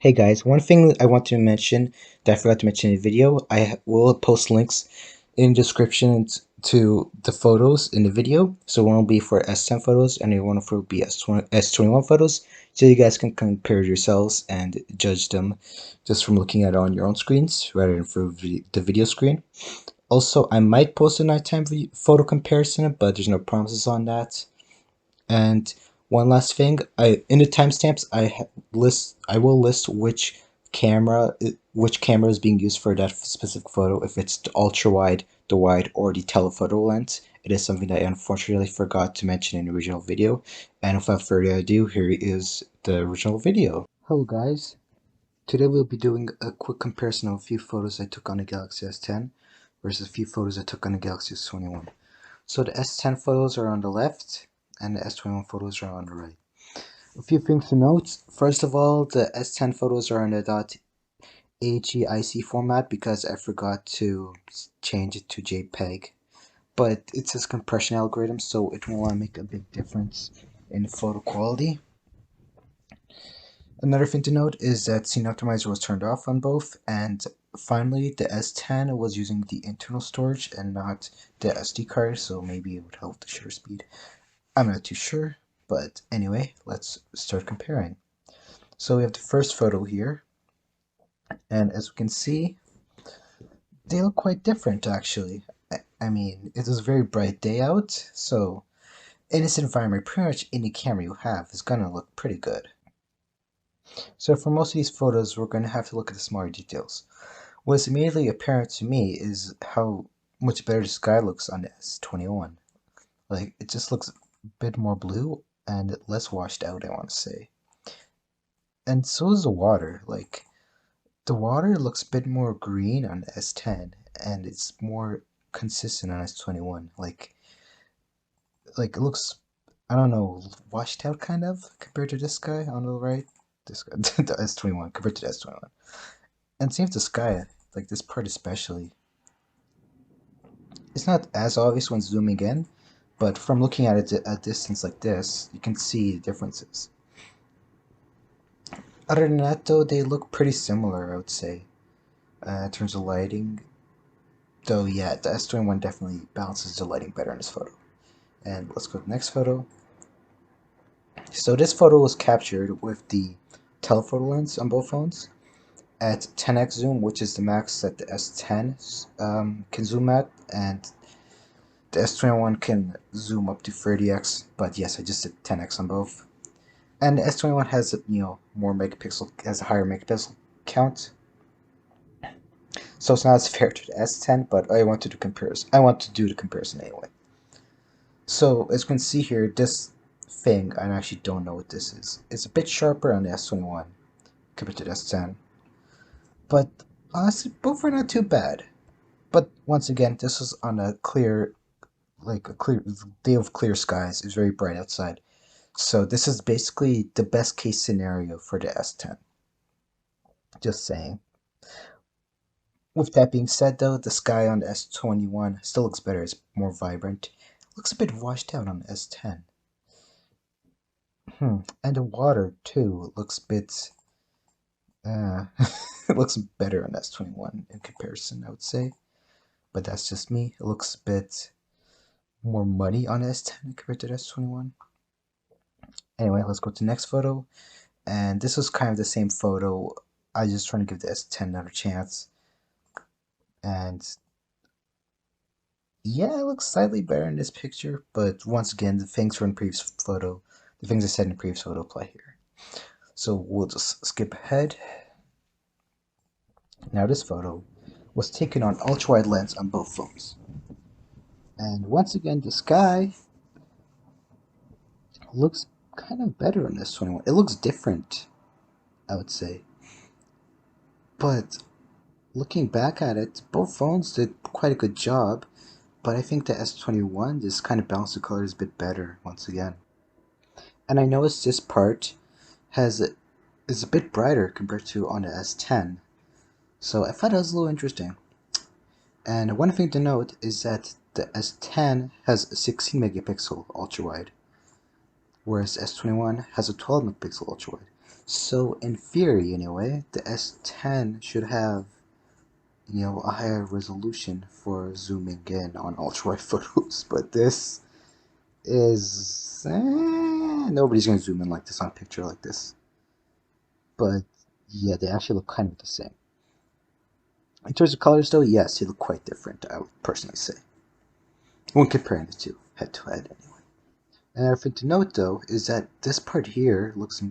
Hey guys, one thing I want to mention that I forgot to mention in the video, will post links in descriptions to the photos in the video. So one will be for S10 photos and the one will be S21 photos, so you guys can compare yourselves and judge them just from looking at it on your own screens rather than through the video screen. Also, I might post a nighttime photo comparison, but there's no promises on that. And one last thing, in the timestamps I will list which camera is being used for that specific photo, if it's the ultra wide, the wide, or the telephoto lens. It is something that I unfortunately forgot to mention in the original video. And without further ado, here is the original video. Hello guys. Today we'll be doing a quick comparison of a few photos I took on the Galaxy S10 versus a few photos I took on the Galaxy S21. So the S10 photos are on the left and the S21 photos are on the right. A few things to note. First of all, the S10 photos are in the .AGIC format because I forgot to change it to JPEG. But it's a compression algorithm, so it will make a big difference in the photo quality. Another thing to note is that Scene Optimizer was turned off on both, and finally the S10 was using the internal storage and not the SD card, so maybe it would help the shutter speed. I'm not too sure, but anyway, let's start comparing. So we have the first photo here, and as we can see, they look quite different actually. I mean, it was a very bright day out, so in this environment, pretty much any camera you have is gonna look pretty good. So for most of these photos, we're gonna have to look at the smaller details. What's immediately apparent to me is how much better the sky looks on the S21. Like, it just looks a bit more blue and less washed out, I want to say. And so is the water. Like, the water looks a bit more green on the S10 and it's more consistent on S21. Like it looks, I don't know, washed out kind of compared to this guy on the right. This guy, the S21 compared to the S21. And same with the sky, like this part especially. It's not as obvious when zooming in, but from looking at it at a distance like this, you can see the differences. Other than that though, they look pretty similar, I would say, in terms of lighting. Though yeah, the S21 definitely balances the lighting better in this photo. And let's go to the next photo. So this photo was captured with the telephoto lens on both phones at 10x zoom, which is the max that the S10 can zoom at, and the S21 can zoom up to 30x, but yes, I just did 10x on both. And the S21 has more megapixel, has a higher megapixel count, so it's not as fair to the S10. But I want to do the comparison anyway. So as you can see here, this thing, I actually don't know what this is. It's a bit sharper on the S21 compared to the S10, but honestly, both are not too bad. But once again, this was on a clear day of clear skies. It's very bright outside. So this is basically the best case scenario for the S10. Just saying. With that being said though, the sky on the S21 still looks better. It's more vibrant. It looks a bit washed out on the S10. And the water too looks a bit it looks better on S21 in comparison, I would say. But that's just me. It looks a bit more muddy on S10 compared to S21. Anyway, let's go to the next photo. And this was kind of the same photo. I was just trying to give the S10 another chance. And yeah, it looks slightly better in this picture, but once again, the things I said in the previous photo apply here. So we'll just skip ahead. Now this photo was taken on ultra-wide lens on both phones. And once again, the sky looks kind of better on this 21. It looks different, I would say. But looking back at it, both phones did quite a good job. But I think the S21 just kind of balanced the colors a bit better once again. And I noticed this part is a bit brighter compared to on the S10. So I thought that was a little interesting. And one thing to note is that the S10 has a 16 megapixel ultra wide, whereas S21 has a 12 megapixel ultra wide. So in theory, anyway, the S10 should have, a higher resolution for zooming in on ultra-wide photos, but this is nobody's gonna zoom in like this on a picture like this. But yeah, they actually look kind of the same. In terms of colors, though, yes, they look quite different. I would personally say when comparing the two head to head, anyway. Another thing to note, though, is that this part here looks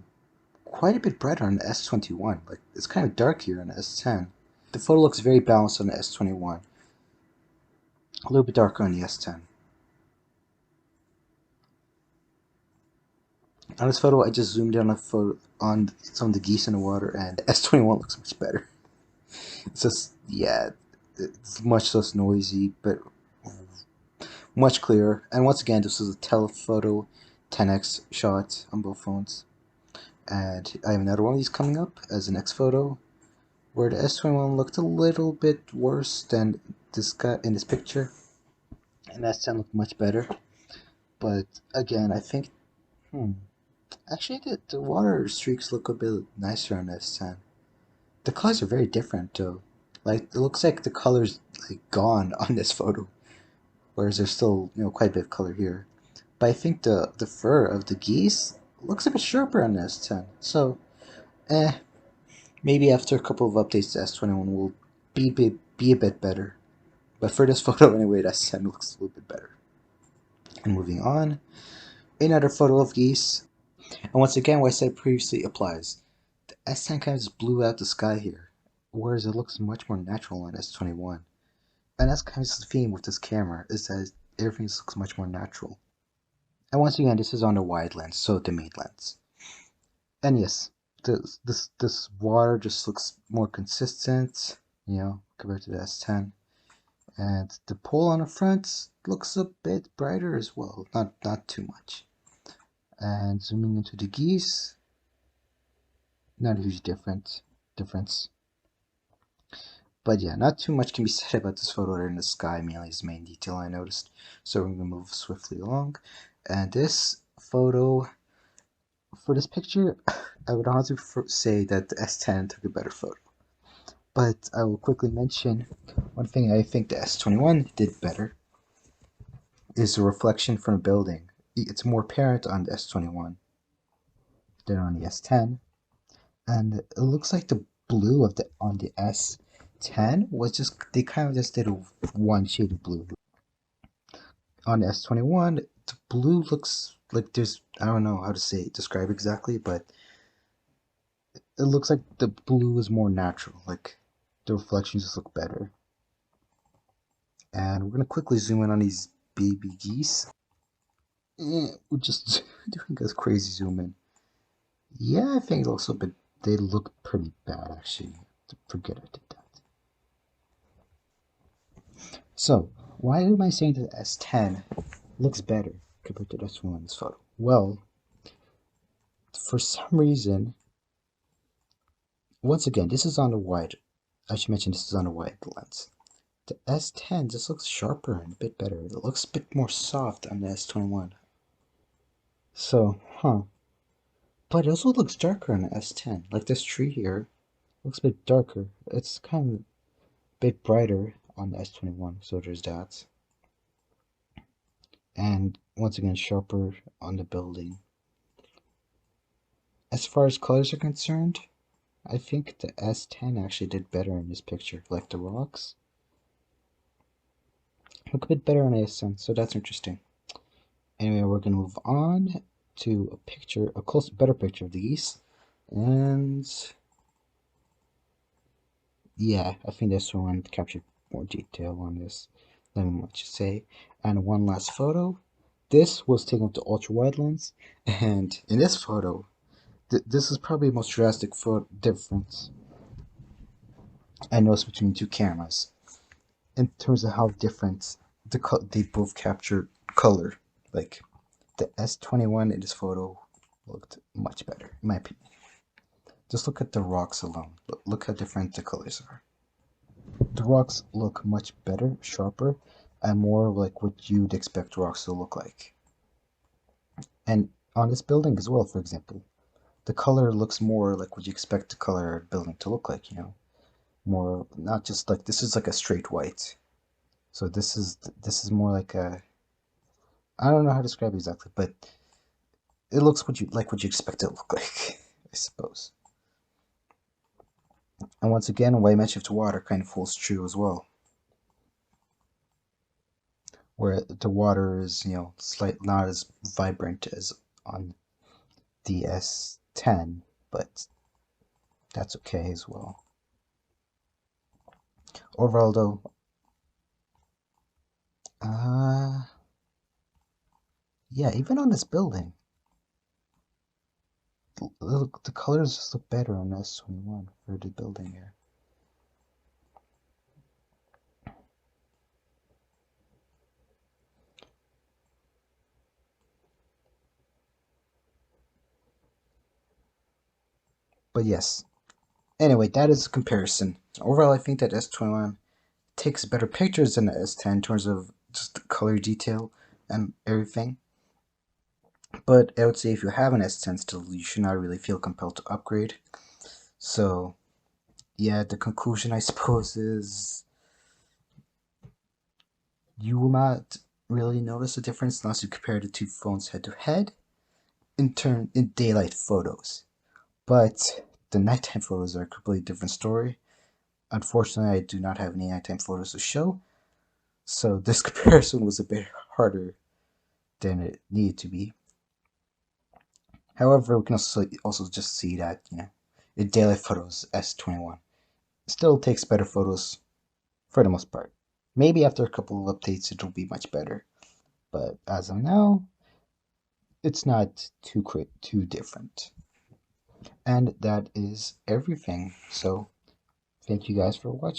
quite a bit brighter on the S21. Like it's kind of dark here on the S10. The photo looks very balanced on the S21. A little bit darker on the S10. On this photo, I just zoomed in on a photo on some of the geese in the water, and S21 looks much better. It's just, yeah, it's much less noisy, but much clearer. And once again, this is a telephoto 10x shot on both phones. And I have another one of these coming up as the next photo, where the S21 looked a little bit worse than this guy in this picture, and the S10 looked much better. But again, I think, actually the water streaks look a bit nicer on the S10. The colors are very different though. Like it looks like the color's like gone on this photo, whereas there's still quite a bit of color here. But I think the fur of the geese looks a bit sharper on the S10. So, maybe after a couple of updates, the S21 will be a bit better. But for this photo anyway, the S10 looks a little bit better. And moving on, another photo of geese. And once again, what I said previously applies. The S10 kind of just blew out the sky here, whereas it looks much more natural on S21. And that's kind of the theme with this camera, is that everything looks much more natural. And once again, this is on the wide lens, so the main lens. And yes, this water just looks more consistent, compared to the S10. And the pole on the front looks a bit brighter as well, not too much. And zooming into the geese, not a huge difference. But yeah, not too much can be said about this photo. There in the sky mainly is the main detail I noticed. So we're going to move swiftly along. And this photo, for this picture, I would honestly say that the S10 took a better photo. But I will quickly mention one thing I think the S21 did better is the reflection from the building. It's more apparent on the S21 than on the S10. And it looks like the blue of on the S10 was just, they kind of just did a one shade of blue. On the S21, the blue looks like there's, I don't know how to describe exactly, but it looks like the blue is more natural, like the reflections just look better. And we're going to quickly zoom in on these baby geese. We're just doing a crazy zoom in. Yeah, I think also, but they look pretty bad actually. Forget I did that. So, why am I saying that the S10 looks better compared to the S21 in this photo? Well, for some reason, once again, this is on the wide. I should mention this is on a wide lens. The S10 just looks sharper and a bit better. It looks a bit more soft on the S21. So, but it also looks darker on the S10. Like this tree here looks a bit darker. It's kind of a bit brighter on the S21, so there's that. And once again, sharper on the building. As far as colors are concerned, I think the S10 actually did better in this picture. Like the rocks look a bit better on the S10, so that's interesting. Anyway, we're gonna move on to a picture, better picture of the geese. And yeah, I think this one captured more detail on this than what you say. And one last photo. This was taken with the ultra wide lens, and in this photo, this is probably the most drastic difference I noticed between two cameras in terms of how different they both capture color. Like the S21 in this photo looked much better, in my opinion. Just look at the rocks alone. Look how different the colors are. The rocks look much better, sharper, and more like what you'd expect rocks to look like. And on this building as well, for example, the color looks more like what you expect the color building to look like, you know, more not just like this is like a straight white. So this is more like a, I don't know how to describe it exactly, but it looks what you expect it to look like, I suppose. And once again, what I mentioned to water kind of holds true as well, where the water is, you know, not as vibrant as on the S10, but that's okay as well. Overall, though, uh, yeah, even on this building, the colors just look better on S21 for the building here. But yes, anyway, that is a comparison. Overall, I think that S21 takes better pictures than the S10 in terms of just the color detail and everything. But I would say if you have an S10 still, you should not really feel compelled to upgrade. So, yeah, the conclusion, I suppose, is you will not really notice a difference unless you compare the two phones head to head in daylight photos. But the nighttime photos are a completely different story. Unfortunately, I do not have any nighttime photos to show, so this comparison was a bit harder than it needed to be. However, we can also just see that, you know, in daily photos, S21 still takes better photos for the most part. Maybe after a couple of updates, it'll be much better. But as of now, it's not too different. And that is everything. So thank you guys for watching.